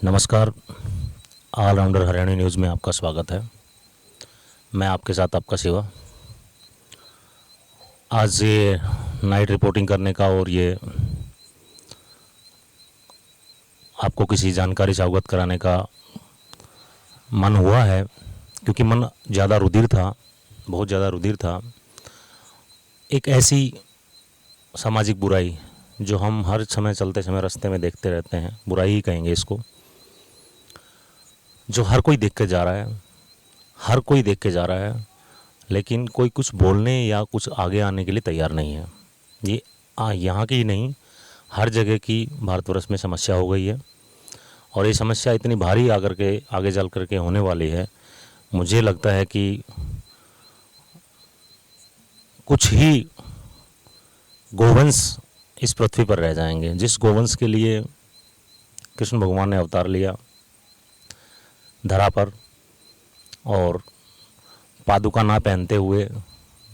नमस्कार। Allrounder Haryana news में आपका स्वागत है। मैं आपके साथ आपका सेवा। आज ये नाइट रिपोर्टिंग करने का और ये आपको किसी जानकारी से अवगत कराने का मन हुआ है, क्योंकि मन ज़्यादा रुधिर था, बहुत ज़्यादा रुधिर था। एक ऐसी सामाजिक बुराई जो हम हर समय चलते समय रास्ते में देखते रहते हैं, बुराई ही कहेंगे इसको, जो हर कोई देख के जा रहा है, हर कोई देख के जा रहा है, लेकिन कोई कुछ बोलने या कुछ आगे आने के लिए तैयार नहीं है। ये यहाँ की ही नहीं, हर जगह की भारतवर्ष में समस्या हो गई है, और ये समस्या इतनी भारी आकर के आगे चल कर के होने वाली है। मुझे लगता है कि कुछ ही गोवंश इस पृथ्वी पर रह जाएंगे, जिस गोवंश के लिए कृष्ण भगवान ने अवतार लिया धरा पर, और पादुका ना पहनते हुए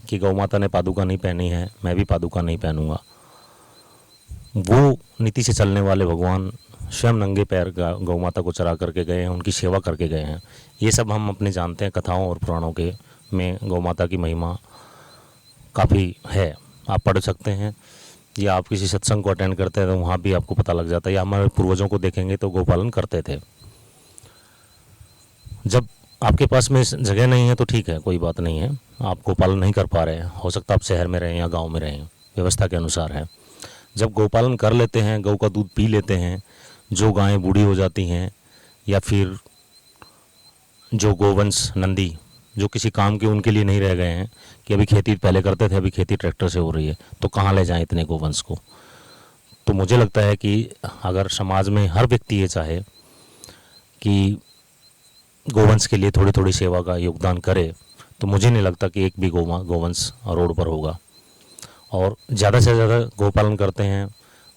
कि गौ माता ने पादुका नहीं पहनी है, मैं भी पादुका नहीं पहनूंगा, वो नीति से चलने वाले भगवान स्वयं नंगे पैर गौ माता को चरा करके गए हैं, उनकी सेवा करके गए हैं। ये सब हम अपने जानते हैं, कथाओं और पुराणों के में गौ माता की महिमा काफ़ी है। आप पढ़ सकते हैं, या आप किसी सत्संग को अटेंड करते हैं तो वहाँ भी आपको पता लग जाता है, या हमारे पूर्वजों को देखेंगे तो गौपालन करते थे। जब आपके पास में जगह नहीं है तो ठीक है, कोई बात नहीं है, आप गोपालन नहीं कर पा रहे हैं, हो सकता है आप शहर में रहें या गांव में रहें, व्यवस्था के अनुसार है। जब गोपालन कर लेते हैं, गौ का दूध पी लेते हैं, जो गायें बूढ़ी हो जाती हैं, या फिर जो गोवंश नंदी जो किसी काम के उनके लिए नहीं रह गए हैं, कि अभी खेती पहले करते थे, अभी खेती ट्रैक्टर से हो रही है, तो कहाँ ले जाएं इतने गोवंश को। तो मुझे लगता है कि अगर समाज में हर व्यक्ति ये चाहे कि गोवंश के लिए थोड़ी थोड़ी सेवा का योगदान करे, तो मुझे नहीं लगता कि एक भी गोवंश रोड पर होगा। और ज़्यादा से ज़्यादा गोपालन करते हैं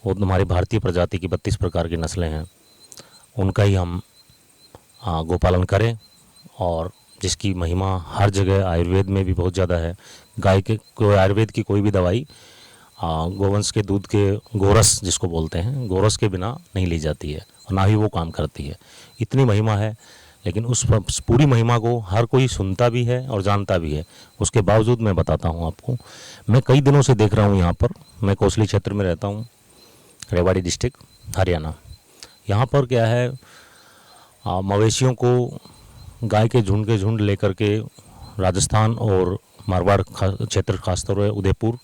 वो हमारी भारतीय प्रजाति की 32 प्रकार की नस्लें हैं, उनका ही हम गोपालन करें। और जिसकी महिमा हर जगह आयुर्वेद में भी बहुत ज़्यादा है। गाय के कोई आयुर्वेद की कोई भी दवाई गोवंश के दूध के गोरस जिसको बोलते हैं, गोरस के बिना नहीं ली जाती है, और ना ही वो काम करती है। इतनी महिमा है, लेकिन उस पूरी महिमा को हर कोई सुनता भी है और जानता भी है। उसके बावजूद मैं बताता हूँ आपको, मैं कई दिनों से देख रहा हूँ यहाँ पर, मैं कोसली क्षेत्र में रहता हूँ, रेवाड़ी डिस्ट्रिक्ट हरियाणा। यहाँ पर क्या है, मवेशियों को गाय के झुंड लेकर के राजस्थान और मारवाड़ क्षेत्र, खासतौर पर उदयपुर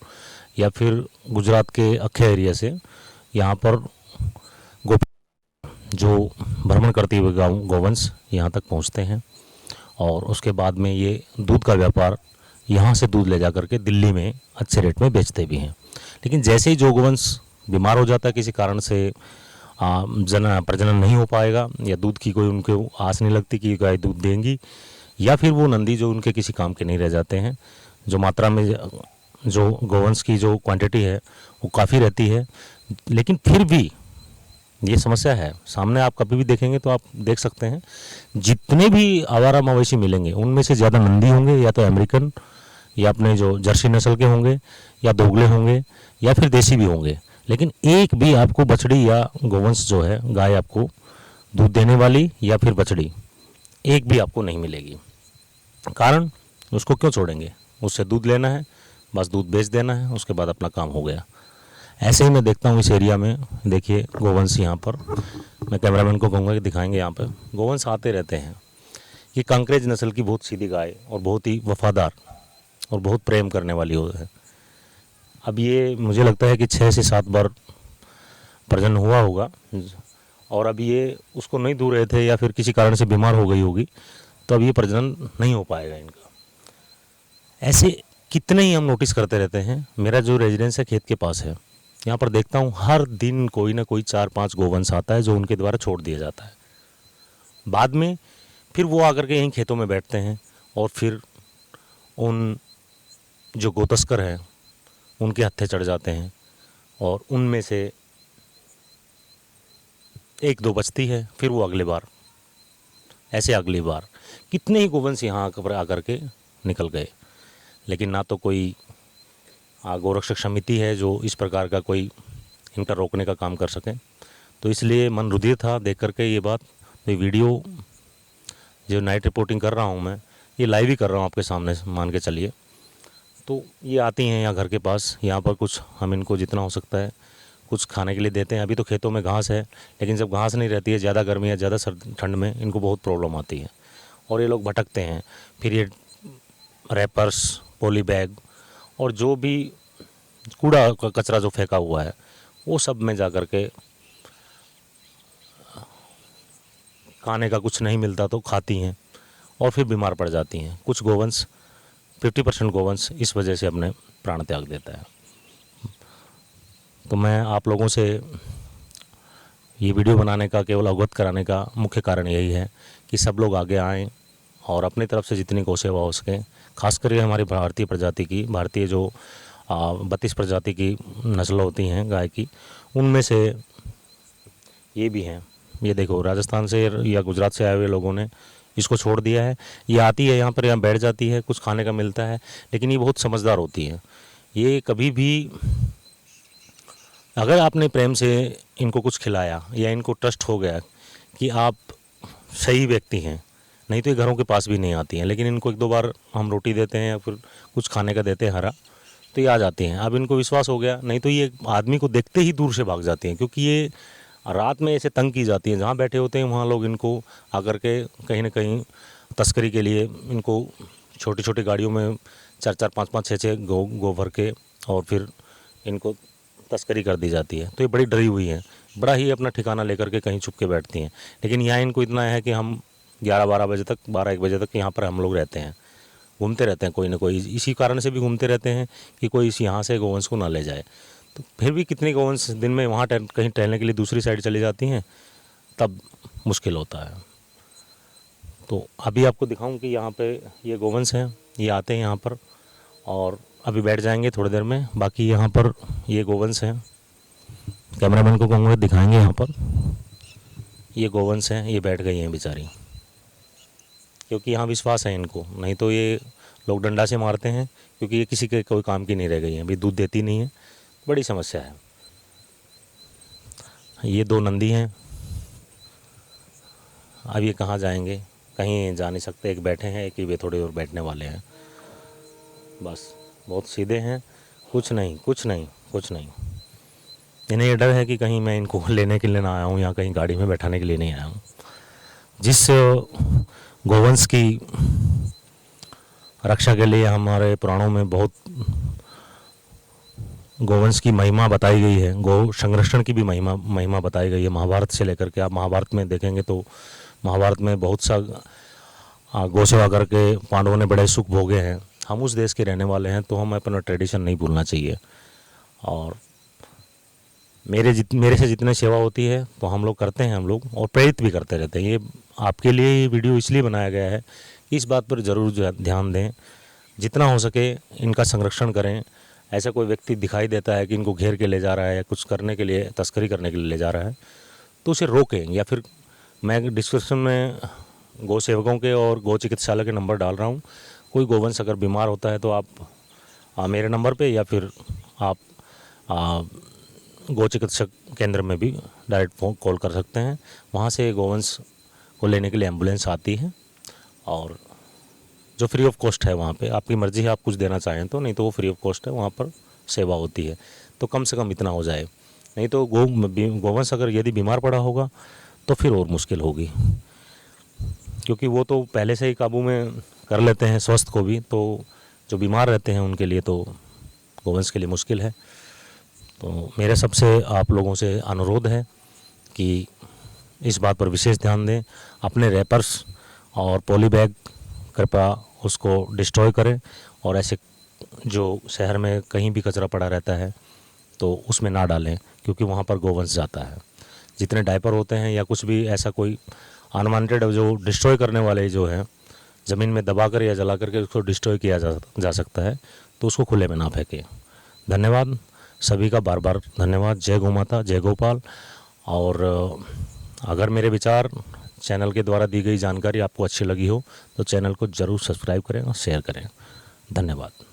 या फिर गुजरात के अखे एरिया से यहाँ पर जो भ्रमण करती हुए गोवंश यहाँ तक पहुँचते हैं, और उसके बाद में ये दूध का व्यापार यहाँ से दूध ले जा करके दिल्ली में अच्छे रेट में बेचते भी हैं। लेकिन जैसे ही जो गोवंश बीमार हो जाता है, किसी कारण से प्रजनन नहीं हो पाएगा, या दूध की कोई उनको आस नहीं लगती कि गाय दूध देंगी, या फिर वो नंदी जो उनके किसी काम के नहीं रह जाते हैं, जो मात्रा में जो गोवंश की जो क्वांटिटी है वो काफ़ी रहती है, लेकिन फिर भी ये समस्या है। सामने आप कभी भी देखेंगे तो आप देख सकते हैं, जितने भी आवारा मवेशी मिलेंगे उनमें से ज़्यादा नंदी होंगे, या तो अमेरिकन या अपने जो जर्सी नस्ल के होंगे, या दोगले होंगे, या फिर देसी भी होंगे। लेकिन एक भी आपको बछड़ी या गोवंश जो है, गाय आपको दूध देने वाली या फिर बछड़ी, एक भी आपको नहीं मिलेगी। कारण, उसको क्यों छोड़ेंगे, उससे दूध लेना है, बस दूध बेच देना है, उसके बाद अपना काम हो गया। ऐसे ही मैं देखता हूँ इस एरिया में, देखिए गोवंश यहाँ पर, मैं कैमरामैन को कहूँगा कि दिखाएंगे, यहाँ पर गोवंश आते रहते हैं। ये कांकरेज नस्ल की बहुत सीधी गाय और बहुत ही वफादार और बहुत प्रेम करने वाली हो है। अब ये मुझे लगता है कि 6 से 7 बार प्रजनन हुआ होगा, और अब ये उसको नहीं दूर रहे थे या फिर किसी कारण से बीमार हो गई होगी, तो अब ये प्रजनन नहीं हो पाएगा इनका। ऐसे कितने ही हम नोटिस करते रहते हैं। मेरा जो रेजिडेंस है खेत के पास है, यहाँ पर देखता हूँ हर दिन कोई ना कोई 4-5 गोवंश आता है जो उनके द्वारा छोड़ दिया जाता है। बाद में फिर वो आकर के यहीं खेतों में बैठते हैं, और फिर उन जो गोतस्कर हैं उनके हत्थे चढ़ जाते हैं, और उनमें से 1-2 बचती है, फिर वो अगले बार, ऐसे अगली बार कितने ही गोवंश यहाँ आकर के निकल गए। लेकिन ना तो कोई गौरक्षक समिति है जो इस प्रकार का कोई इनका रोकने का काम कर सके। तो इसलिए मन रुधिर था देख करके ये बात। तो ये वीडियो जो नाइट रिपोर्टिंग कर रहा हूँ मैं, ये लाइव ही कर रहा हूँ आपके सामने, मान के चलिए। तो ये आती हैं यहाँ घर के पास, यहाँ पर कुछ हम इनको जितना हो सकता है कुछ खाने के लिए देते हैं। अभी तो खेतों में घास है, लेकिन जब घास नहीं रहती है, ज़्यादा गर्मी या ज़्यादा ठंड में इनको बहुत प्रॉब्लम आती है और ये लोग भटकते हैं। फिर ये रैपर्स, पॉली बैग और जो भी कूड़ा कचरा जो फेंका हुआ है वो सब में जा कर के खाने का कुछ नहीं मिलता तो खाती हैं और फिर बीमार पड़ जाती हैं। कुछ गोवंश 50% गोवंश इस वजह से अपने प्राण त्याग देता है। तो मैं आप लोगों से ये वीडियो बनाने का, केवल अवगत कराने का मुख्य कारण यही है कि सब लोग आगे आएँ और अपनी तरफ से जितनी गौसेवा हो सके, खासकर हमारी भारतीय प्रजाति की, भारतीय जो 32 प्रजाति की नस्ल होती हैं गाय की, उनमें से ये भी हैं। ये देखो, राजस्थान से या गुजरात से आए हुए लोगों ने इसको छोड़ दिया है। ये आती है यहाँ पर, यहाँ बैठ जाती है, कुछ खाने का मिलता है, लेकिन ये बहुत समझदार होती है। ये कभी भी, अगर आपने प्रेम से इनको कुछ खिलाया या इनको ट्रस्ट हो गया कि आप सही व्यक्ति हैं, नहीं तो ये घरों के पास भी नहीं आती हैं। लेकिन इनको 1-2 बार हम रोटी देते हैं या फिर कुछ खाने का देते हैं हरा, तो ये आ जाती हैं। अब इनको विश्वास हो गया, नहीं तो ये आदमी को देखते ही दूर से भाग जाती हैं, क्योंकि ये रात में ऐसे तंग की जाती हैं। जहाँ बैठे होते हैं वहाँ लोग इनको आकर के कहीं ना कहीं तस्करी के लिए इनको छोटी छोटी गाड़ियों में 4-4, 5-5, 6-6 गो भर के और फिर इनको तस्करी कर दी जाती है। तो ये बड़ी डरी हुई हैं, बड़ा ही अपना ठिकाना लेकर के कहीं छुप के बैठती हैं। लेकिन यहाँ इनको इतना है कि हम 11-12 बजे तक, 12-1 बजे तक यहाँ पर हम लोग रहते हैं, घूमते रहते हैं कोई ना कोई। इसी कारण से भी घूमते रहते हैं कि कोई इस यहाँ से गोवंश को ना ले जाए। तो फिर भी कितनी गोवंश दिन में वहाँ कहीं टहलने के लिए दूसरी साइड चली जाती हैं, तब मुश्किल होता है। तो अभी आपको दिखाऊं कि यहाँ पे ये गोवंश हैं, ये आते हैं यहाँ पर और अभी बैठ जाएंगे थोड़ी देर में। बाकी यहाँ पर ये गोवंश हैं, कैमरामैन को कहूँगा दिखाएंगे। यहाँ पर ये गोवंश हैं, ये बैठ गई हैं बेचारी, क्योंकि यहाँ विश्वास है इनको। नहीं तो ये लोग डंडा से मारते हैं, क्योंकि ये किसी के कोई काम की नहीं रह गई हैं। अभी दूध देती नहीं है, बड़ी समस्या है। ये 2 नंदी हैं, अब ये कहाँ जाएंगे, कहीं जा नहीं सकते। एक बैठे हैं, एक ही वे थोड़ी और बैठने वाले हैं। बस बहुत सीधे हैं, कुछ नहीं कुछ नहीं कुछ नहीं। इन्हें ये डर है कि कहीं मैं इनको लेने के लिए ना आया हूँ या कहीं गाड़ी में बैठाने के लिए नहीं आया हूँ। जिस गोवंश की रक्षा के लिए हमारे पुराणों में बहुत गोवंश की महिमा बताई गई है, गौ संरक्षण की भी महिमा बताई गई है। महाभारत से लेकर के, आप महाभारत में देखेंगे तो महाभारत में बहुत सा गौसेवा करके पांडवों ने बड़े सुख भोगे हैं। हम उस देश के रहने वाले हैं, तो हमें अपना ट्रेडिशन नहीं भूलना चाहिए। और मेरे से जितने सेवा होती है तो हम लोग करते हैं, हम लोग, और प्रेरित भी करते रहते हैं। ये आपके लिए ये वीडियो इसलिए बनाया गया है कि इस बात पर ज़रूर ध्यान दें, जितना हो सके इनका संरक्षण करें। ऐसा कोई व्यक्ति दिखाई देता है कि इनको घेर के ले जा रहा है या कुछ करने के लिए, तस्करी करने के लिए ले जा रहा है, तो उसे रोकें। या फिर मैं डिस्क्रिप्शन में गौ सेवकों के और गौ चिकित्सालय के नंबर डाल रहा हूँ। कोई गोवंश अगर बीमार होता है तो आप मेरे नंबर पे या फिर आप गौ चिकित्सक केंद्र में भी डायरेक्ट फ़ोन कॉल कर सकते हैं। वहाँ से गोवंश को लेने के लिए एम्बुलेंस आती है और जो फ्री ऑफ कॉस्ट है वहाँ पे। आपकी मर्ज़ी है, आप कुछ देना चाहें तो, नहीं तो वो फ्री ऑफ कॉस्ट है, वहाँ पर सेवा होती है। तो कम से कम इतना हो जाए, नहीं तो गोवंश अगर यदि बीमार पड़ा होगा तो फिर और मुश्किल होगी, क्योंकि वो तो पहले से ही काबू में कर लेते हैं स्वस्थ को भी, तो जो बीमार रहते हैं उनके लिए तो गोवंश के लिए मुश्किल है। तो मेरे सबसे आप लोगों से अनुरोध है कि इस बात पर विशेष ध्यान दें। अपने रैपर्स और पॉली बैग कृपया उसको डिस्ट्रॉय करें, और ऐसे जो शहर में कहीं भी कचरा पड़ा रहता है तो उसमें ना डालें, क्योंकि वहाँ पर गोवंश जाता है। जितने डायपर होते हैं या कुछ भी ऐसा कोई अनवांटेड जो डिस्ट्रॉय करने वाले जो हैं, ज़मीन में दबा कर या जला करके उसको डिस्ट्रॉय किया जा सकता है, तो उसको खुले में ना फेंकें। धन्यवाद सभी का, बार बार धन्यवाद। जय गौ माता, जय गोपाल। और अगर मेरे विचार, चैनल के द्वारा दी गई जानकारी आपको अच्छी लगी हो तो चैनल को ज़रूर सब्सक्राइब करें और शेयर करें। धन्यवाद।